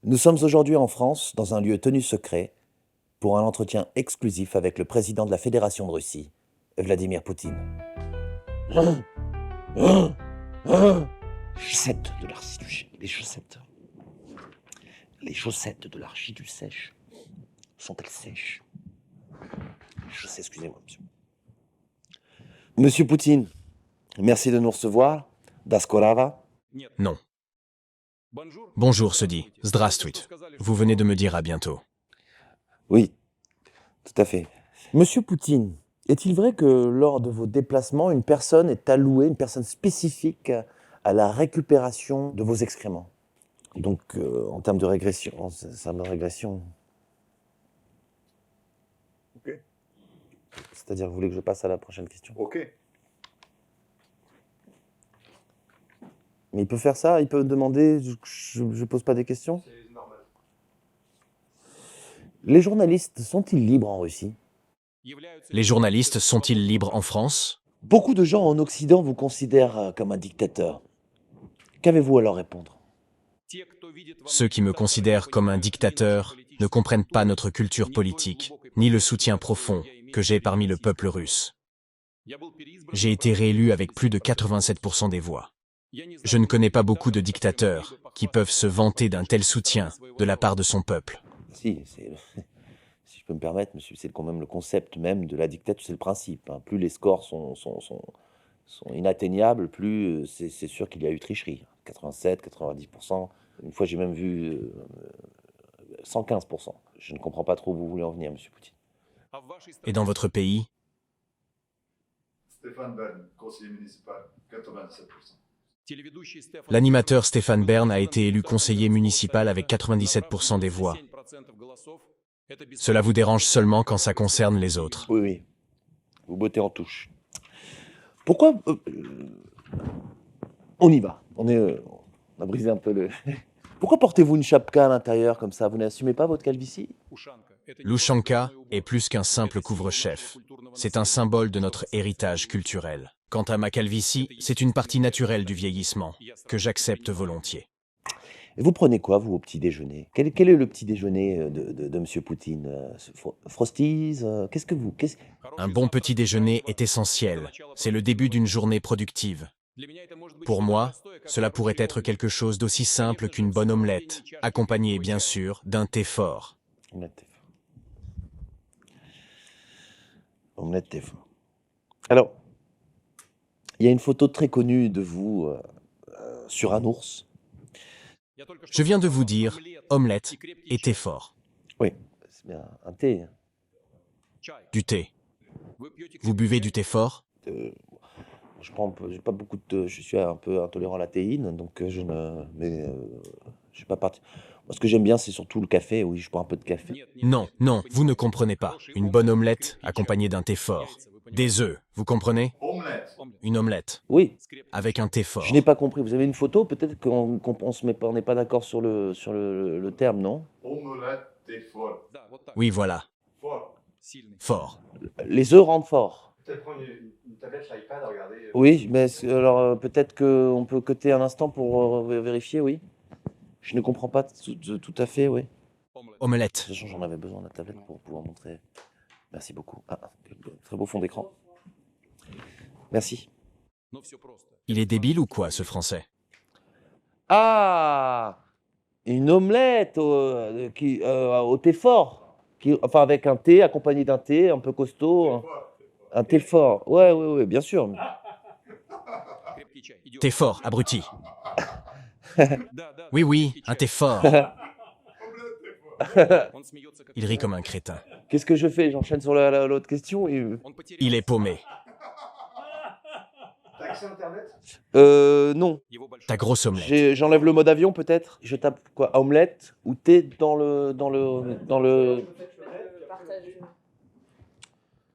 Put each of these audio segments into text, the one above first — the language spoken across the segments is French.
Nous sommes aujourd'hui en France, dans un lieu tenu secret, pour un entretien exclusif avec le président de la Fédération de Russie, Vladimir Poutine. Chaussettes de l'archiduchesse, les chaussettes. Les chaussettes de l'archiduchesse sont-elles sèches? Je sais, excusez-moi, monsieur. Monsieur Poutine, merci de nous recevoir. Daskorava. Non. Bonjour se dit Здравствуйте. Vous venez de me dire à bientôt. Oui, tout à fait. Monsieur Poutine, est-il vrai que lors de vos déplacements, une personne est allouée, une personne spécifique à la récupération de vos excréments? Donc, en termes de régression, ça me régression. Ok. C'est-à-dire, vous voulez que je passe à la prochaine question? Ok. Mais il peut faire ça? Il peut demander, je pose pas des questions? C'est normal. Les journalistes sont-ils libres en Russie? Les journalistes sont-ils libres en France? Beaucoup de gens en Occident vous considèrent comme un dictateur. Qu'avez-vous à leur répondre? Ceux qui me considèrent comme un dictateur ne comprennent pas notre culture politique, ni le soutien profond que j'ai parmi le peuple russe. J'ai été réélu avec plus de 87% des voix. Je ne connais pas beaucoup de dictateurs qui peuvent se vanter d'un tel soutien de la part de son peuple. Si, si je peux me permettre, monsieur, c'est quand même le concept même de la dictature, c'est le principe. Hein. Plus les scores sont inatteignables, plus c'est sûr qu'il y a eu tricherie. 87, 90%. Une fois, j'ai même vu 115%. Je ne comprends pas trop où vous voulez en venir, monsieur Poutine. Et dans votre pays, Stéphane Bern, conseiller municipal, 87%. l'animateur Stéphane Bern a été élu conseiller municipal avec 97% des voix. Cela vous dérange seulement quand ça concerne les autres. Oui, oui. Vous bottez en touche. Pourquoi on y va. On a brisé un peu le... Pourquoi portez-vous une chapka à l'intérieur comme ça? Vous n'assumez pas votre calvitie? L'Ushanka est plus qu'un simple couvre-chef. C'est un symbole de notre héritage culturel. Quant à ma calvitie, c'est une partie naturelle du vieillissement, que j'accepte volontiers. Et vous prenez quoi, vous, au petit déjeuner? Quel est le petit déjeuner de M. Poutine? Frosties? Qu'est-ce que vous... Un bon petit déjeuner est essentiel. C'est le début d'une journée productive. Pour moi, cela pourrait être quelque chose d'aussi simple qu'une bonne omelette, accompagnée bien sûr d'un thé fort. Omelette thé fort. Omelette thé fort. Alors, il y a une photo très connue de vous sur un ours. Je viens de vous dire omelette et thé fort. Oui, c'est bien un thé. Du thé. Vous buvez du thé fort? J'ai pas beaucoup de... Je suis un peu intolérant à la théine, donc je ne... Mais je suis pas parti... Moi, ce que j'aime bien, c'est surtout le café. Oui, je bois un peu de café. Non, non, vous ne comprenez pas. Une bonne omelette accompagnée d'un thé fort. Des œufs, vous comprenez? Omelette. Une omelette Oui, avec un thé fort. je n'ai pas compris. Vous avez une photo? Peut-être qu'on se met pas, on n'est pas d'accord sur le terme, non? Omelette et fort. Oui, voilà. Fort. Fort. Les œufs rendent fort. Peut-être prendre une tablette, l'iPad, regardez. Oui, mais alors peut-être qu'on peut coter un instant pour vérifier, oui. Je ne comprends pas tout à fait, oui. De Omelette. toute façon, j'en avais besoin de la tablette pour pouvoir montrer. Merci beaucoup. Ah, très beau fond d'écran. Merci. Il est débile ou quoi, ce français? Ah! Une omelette au thé fort. Enfin, avec un thé, accompagné d'un thé un peu costaud. Un thé fort. Ouais, ouais, ouais, bien sûr. Thé fort, abruti. Oui, oui, un thé fort. Il rit comme un crétin. Qu'est-ce que je fais? J'enchaîne sur l'autre question. Il est paumé. T'as accès à Internet? Non. Ta grosse omelette. J'enlève le mode avion peut-être. Je tape quoi? Omelette ou thé dans le.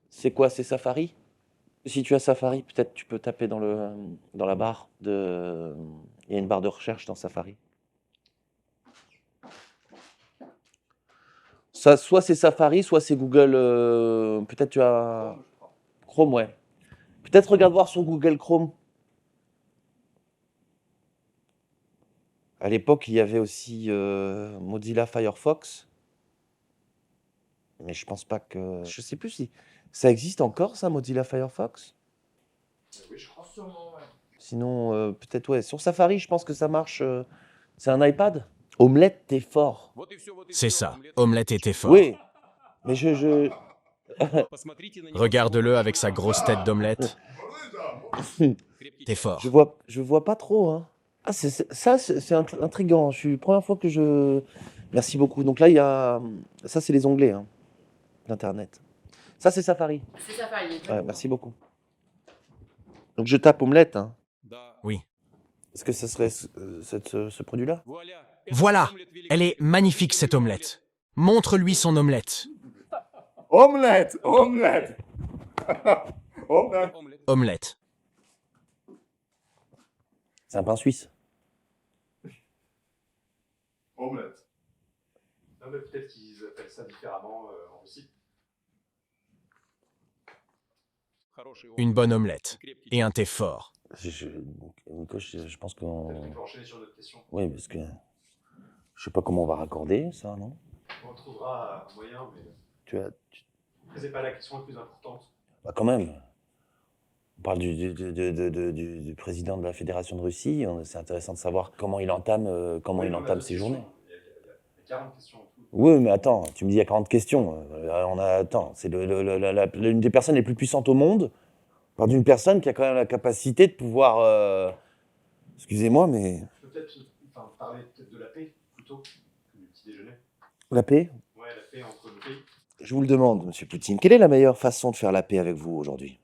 C'est quoi? C'est Safari? Si tu as Safari, peut-être tu peux taper dans la barre de. Il y a une barre de recherche dans Safari. Ça, soit c'est Safari, soit c'est Google. Peut-être tu as Chrome, ouais. Peut-être regarde voir sur Google Chrome. À l'époque, il y avait aussi Mozilla Firefox. Mais je pense pas que... Je sais plus si... Ça existe encore, ça, Mozilla Firefox? Oui, je crois. Sûrement, ouais. Sinon, peut-être, ouais. Sur Safari, je pense que ça marche. C'est un iPad? Omelette, t'es fort. C'est ça, Omelette était fort. Oui, mais je... Regarde-le avec sa grosse tête d'omelette. T'es fort. Je vois pas trop, hein. Ah, c'est intriguant. Première fois que je... Merci beaucoup. Donc là, il y a... Ça, c'est les onglets, hein, d'Internet. Ça, c'est Safari. C'est Safari. Ouais, merci beaucoup. Donc je tape omelette, hein. Oui. Est-ce que ça serait ce produit-là? Voilà, elle est magnifique cette omelette. Montre-lui son omelette. Omelette! Omelette! Omelette! Omelette. C'est un pain suisse. Omelette. Non, mais peut-être qu'ils appellent ça différemment en Russie. Une bonne omelette. Et un thé fort. Nico, je pense Peut-être qu'on qu'on... peut enchaîner sur notre question. Oui, parce que... Je sais pas comment on va raccorder ça, non? On trouvera un moyen, mais Tu... c'est pas la question la plus importante. Bah quand même. On parle du président de la Fédération de Russie. C'est intéressant de savoir comment il entame, ses journées. Il y a 40 questions en tout. Oui, mais attends, tu me dis il y a 40 questions. Attends, c'est l'une des personnes les plus puissantes au monde. On parle d'une personne qui a quand même la capacité de pouvoir... Excusez-moi, mais... Je peux peut-être parler peut-être de la paix plutôt que du petit déjeuner. La paix? Ouais, la paix entre nos pays. Je vous le demande, Monsieur Poutine. Quelle est la meilleure façon de faire la paix avec vous aujourd'hui?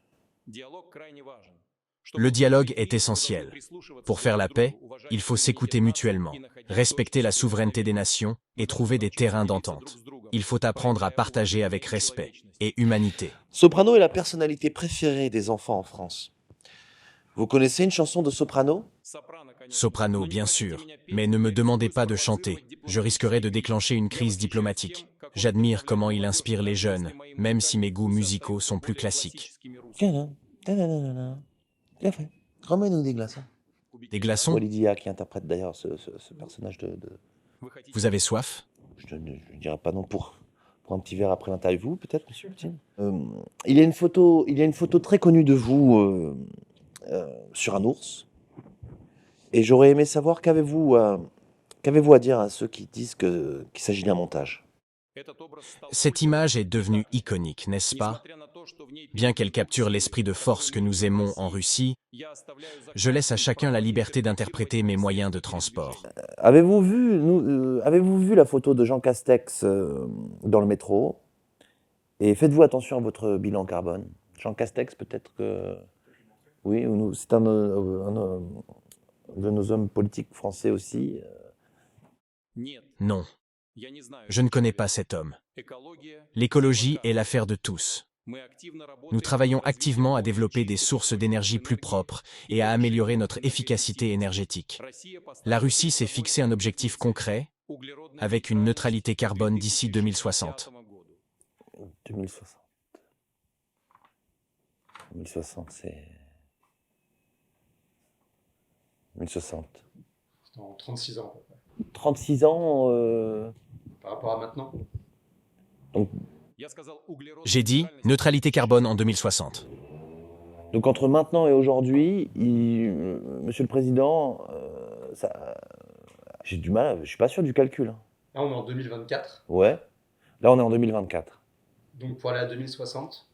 Le dialogue est essentiel. Pour faire la paix, il faut s'écouter mutuellement, respecter la souveraineté des nations et trouver des terrains d'entente. Il faut apprendre à partager avec respect et humanité. Soprano est la personnalité préférée des enfants en France. Vous connaissez une chanson de Soprano? Soprano, bien sûr, mais ne me demandez pas de chanter. Je risquerais de déclencher une crise diplomatique. J'admire comment il inspire les jeunes, même si mes goûts musicaux sont plus classiques. Bien fait. Remets-nous des glaçons. Des glaçons? Walidia qui interprète d'ailleurs ce personnage de... Vous avez soif? Je ne dirais pas non pour un petit verre après l'interview, peut-être, Monsieur Poutine. Il y a une photo très connue de vous sur un ours. Et j'aurais aimé savoir qu'avez-vous à dire à ceux qui disent qu'il s'agit d'un montage. Cette image est devenue iconique, n'est-ce pas? Bien qu'elle capture l'esprit de force que nous aimons en Russie, je laisse à chacun la liberté d'interpréter mes moyens de transport. Avez-vous vu la photo de Jean Castex dans le métro? Et faites-vous attention à votre bilan carbone. Jean Castex, peut-être que... Oui, c'est un de nos hommes politiques français aussi. Non. Je ne connais pas cet homme. L'écologie est l'affaire de tous. Nous travaillons activement à développer des sources d'énergie plus propres et à améliorer notre efficacité énergétique. La Russie s'est fixé un objectif concret, avec une neutralité carbone d'ici 2060. 2060. 2060, c'est... 1060. C'est dans 36 ans. 36 ans... Par rapport à maintenant. Donc, J'ai dit neutralité carbone en 2060. donc entre maintenant et aujourd'hui, Monsieur le Président, j'ai du mal, je suis pas sûr du calcul. Hein. Là, on est en 2024. Ouais. Là, on est en 2024. Donc, pour aller à 2060,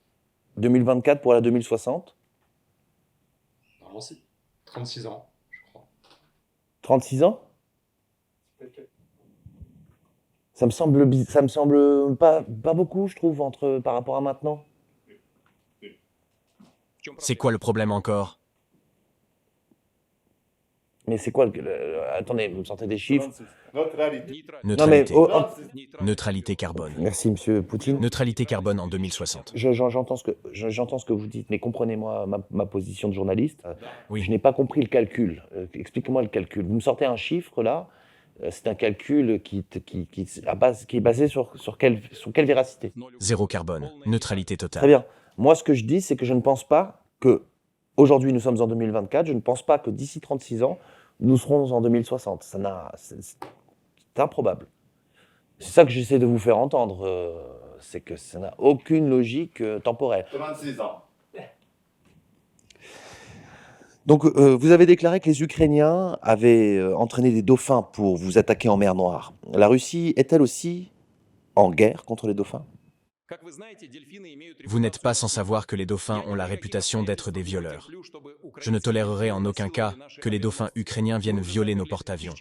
2024 pour la 2060. normalement, c'est 36 ans, je crois. 36 ans? Ça me semble pas beaucoup, je trouve, par rapport à maintenant. C'est quoi le problème encore? Mais c'est quoi attendez, vous me sortez des chiffres? Neutralité. Non, Neutralité carbone. Merci, Monsieur Poutine. Neutralité carbone en 2060. J'entends ce que vous dites, mais comprenez-moi ma position de journaliste. Oui. Je n'ai pas compris le calcul. Expliquez-moi le calcul. Vous me sortez un chiffre, là. C'est un calcul qui est basé sur quelle véracité? Zéro carbone. Neutralité Très totale. bien. Moi, ce que je dis, c'est que je ne pense pas que, aujourd'hui, nous sommes en 2024, je ne pense pas que d'ici 36 ans, nous serons en 2060. C'est improbable. C'est ça que j'essaie de vous faire entendre. C'est que ça n'a aucune logique temporelle. 36 ans. Donc, vous avez déclaré que les Ukrainiens avaient entraîné des dauphins pour vous attaquer en mer Noire. La Russie est-elle aussi en guerre contre les dauphins? Vous n'êtes pas sans savoir que les dauphins ont la réputation d'être des violeurs. Je ne tolérerai en aucun cas que les dauphins ukrainiens viennent violer nos porte-avions.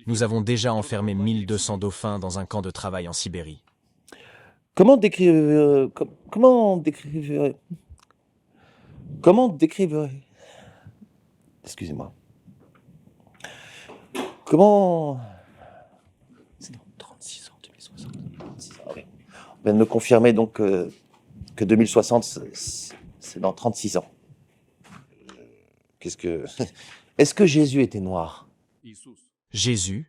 Nous avons déjà enfermé 1200 dauphins dans un camp de travail en Sibérie. Comment décrivez... Excusez-moi. Comment... C'est dans 36 ans, 2060. 36 ans, oui. On vient de me confirmer donc que 2060, c'est dans 36 ans. Est-ce que Jésus était noir? Jésus,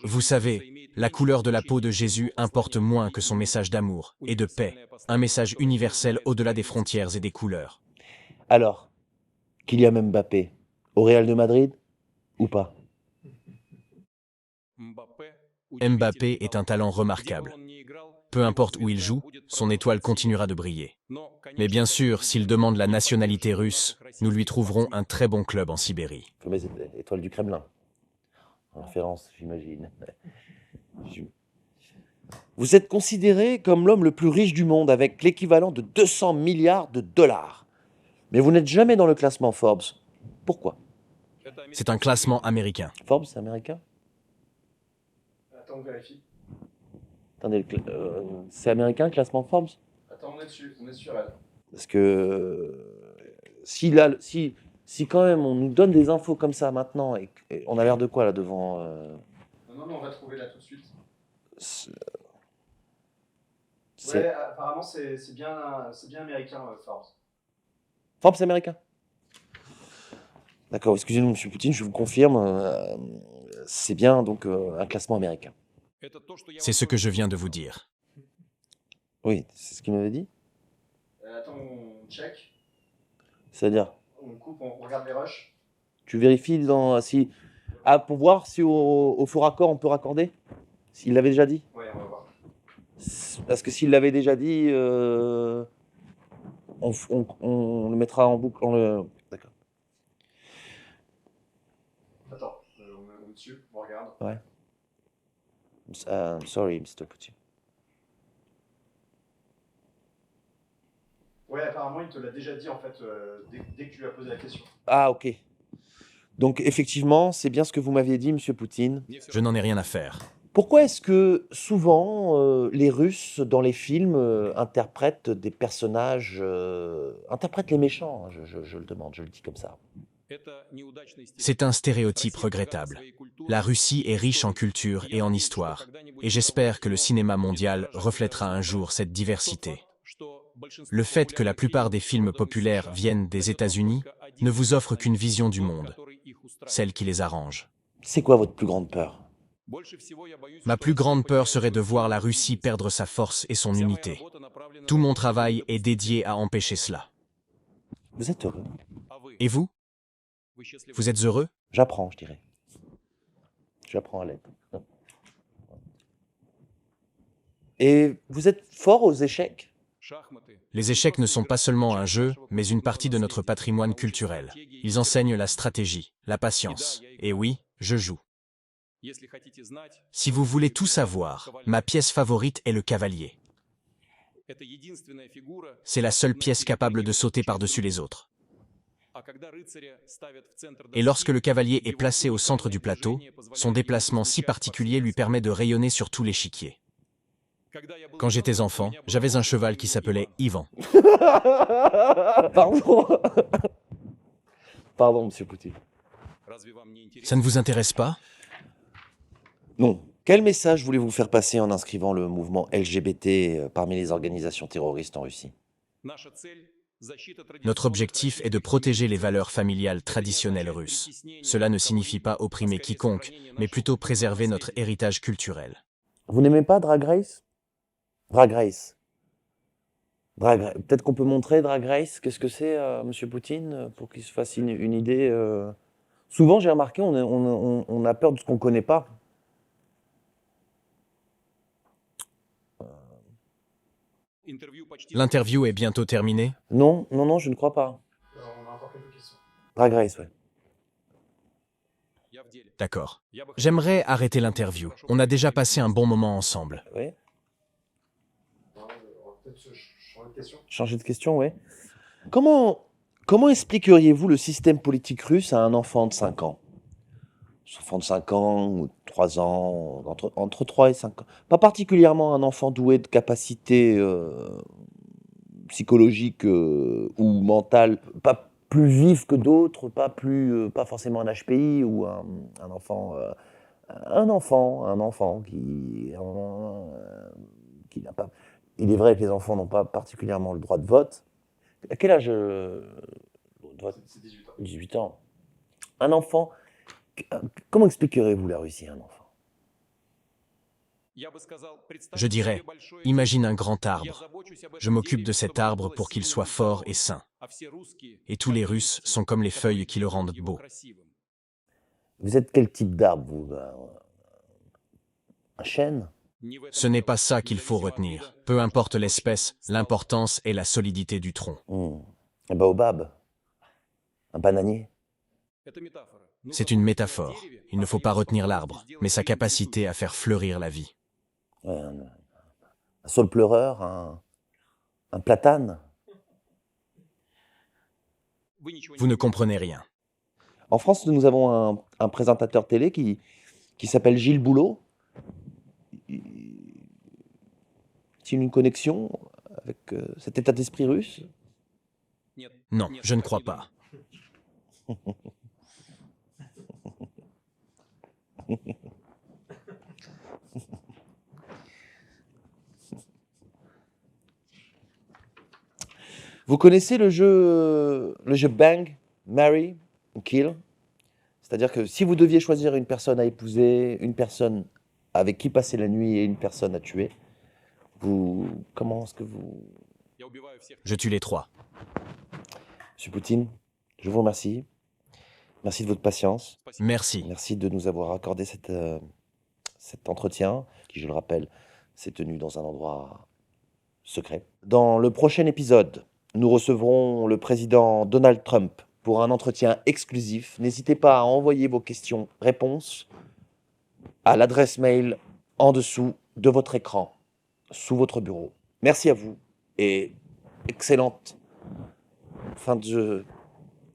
vous savez, la couleur de la peau de Jésus importe moins que son message d'amour et de paix, un message universel au-delà des frontières et des couleurs. Alors, Kylian Mbappé, au Real de Madrid ou pas? Mbappé est un talent remarquable. Peu importe où il joue, son étoile continuera de briller. Mais bien sûr, s'il demande la nationalité russe, nous lui trouverons un très bon club en Sibérie. Fameuse étoile du Kremlin. En référence, j'imagine. Vous êtes considéré comme l'homme le plus riche du monde avec l'équivalent de 200 milliards de dollars. Mais vous n'êtes jamais dans le classement Forbes. Pourquoi? C'est un classement américain. Forbes, c'est américain? Attends, on vérifie. Attendez, c'est américain le classement Forbes? Attends, on est dessus, on est sur elle. Parce que si quand même on nous donne des infos comme ça maintenant, et on a l'air de quoi là devant Non, mais on va trouver là tout de suite. c'est- Ouais, apparemment, c'est bien américain, Forbes. Forbes, c'est américain? D'accord, excusez-nous, Monsieur Poutine, je vous confirme, c'est bien donc un classement américain. C'est ce que je viens de vous dire. Oui, c'est ce qu'il m'avait dit. Attends, on check. C'est-à-dire, On coupe, on regarde les rushs. tu vérifies pour voir si au faux raccord on peut raccorder? S'il l'avait déjà dit? Ouais, on va voir. Parce que s'il l'avait déjà dit, on le mettra en boucle. D'accord. Attends, on est dessus, on regarde. Ouais. Sorry, Mr. Putin. Ouais, apparemment, il te l'a déjà dit en fait dès que tu lui as posé la question. Ah, ok. Donc, effectivement, c'est bien ce que vous m'aviez dit, Monsieur Poutine. Je n'en ai rien à faire. Pourquoi est-ce que souvent les Russes, dans les films, interprètent des personnages, interprètent les méchants? Je le demande, je le dis comme ça. C'est un stéréotype regrettable. La Russie est riche en culture et en histoire, et j'espère que le cinéma mondial reflètera un jour cette diversité. Le fait que la plupart des films populaires viennent des États-Unis ne vous offre qu'une vision du monde, celle qui les arrange. C'est quoi votre plus grande peur? Ma plus grande peur serait de voir la Russie perdre sa force et son unité. Tout mon travail est dédié à empêcher cela. Vous êtes heureux? Et vous? Vous êtes heureux? J'apprends, je dirais. J'apprends à l'être. Et vous êtes fort aux échecs? Les échecs ne sont pas seulement un jeu, mais une partie de notre patrimoine culturel. Ils enseignent la stratégie, la patience. Et oui, je joue. Si vous voulez tout savoir, ma pièce favorite est le cavalier. C'est la seule pièce capable de sauter par-dessus les autres. Et lorsque le cavalier est placé au centre du plateau, son déplacement si particulier lui permet de rayonner sur tout l'échiquier. Quand j'étais enfant, j'avais un cheval qui s'appelait Ivan. Pardon. Pardon, Monsieur Poutine. Ça ne vous intéresse pas? Non. Quel message voulez-vous faire passer en inscrivant le mouvement LGBT parmi les organisations terroristes en Russie? Notre objectif est de protéger les valeurs familiales traditionnelles russes. Cela ne signifie pas opprimer quiconque, mais plutôt préserver notre héritage culturel. Vous n'aimez pas Drag Race? Drag Race. Peut-être qu'on peut montrer Drag Race. Qu'est-ce que c'est, Monsieur Poutine, pour qu'il se fasse une idée Souvent, j'ai remarqué, on a peur de ce qu'on ne connaît pas. L'interview est bientôt terminée. Non, je ne crois pas. Alors, on a encore quelques questions. Drag Race, ouais. D'accord. J'aimerais arrêter l'interview. On a déjà passé un bon moment ensemble. Oui. On va peut-être changer de question. Changer de question, oui. Comment expliqueriez-vous le système politique russe à un enfant de 5 ans? Enfant de 5 ans ou 3 ans, entre 3 et 5 ans. Pas particulièrement un enfant doué de capacités psychologiques ou mentales, pas plus vif que d'autres, pas forcément un HPI ou un enfant, qui n'a pas. Il est vrai que les enfants n'ont pas particulièrement le droit de vote. À quel âge C'est 18 ans. 18 ans. Un enfant. Comment expliquerez-vous la Russie à un enfant? Je dirais, imagine un grand arbre. Je m'occupe de cet arbre pour qu'il soit fort et sain. Et tous les Russes sont comme les feuilles qui le rendent beau. Vous êtes quel type d'arbre, vous? Un chêne? Ce n'est pas ça qu'il faut retenir. Peu importe l'espèce, l'importance est la solidité du tronc. Un baobab? Un bananier? C'est une métaphore. Il ne faut pas retenir l'arbre, mais sa capacité à faire fleurir la vie. Ouais, un saule pleureur? Un platane? Vous ne comprenez rien. En France, nous avons un présentateur télé qui s'appelle Gilles Boulot. Est-il une connexion avec cet état d'esprit russe? Non, je ne crois pas. Vous connaissez le jeu Bang, Marry, Kill? C'est-à-dire que si vous deviez choisir une personne à épouser, une personne avec qui passer la nuit et une personne à tuer, comment est-ce que vous... Je tue les trois. Monsieur Poutine, je vous remercie. Merci de votre patience. Merci. Merci de nous avoir accordé cet entretien, qui, je le rappelle, s'est tenu dans un endroit secret. Dans le prochain épisode, nous recevrons le président Donald Trump pour un entretien exclusif. N'hésitez pas à envoyer vos questions-réponses à l'adresse mail en dessous de votre écran, sous votre bureau. Merci à vous et excellente fin de jeu.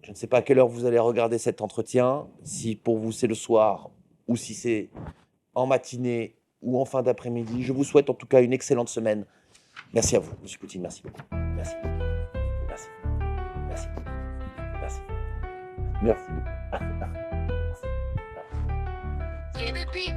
Je ne sais pas à quelle heure vous allez regarder cet entretien, si pour vous c'est le soir ou si c'est en matinée ou en fin d'après-midi. Je vous souhaite en tout cas une excellente semaine. Merci à vous, Monsieur Poutine, merci beaucoup. Merci. Merci. Merci. Merci. Merci beaucoup. Merci. Et depuis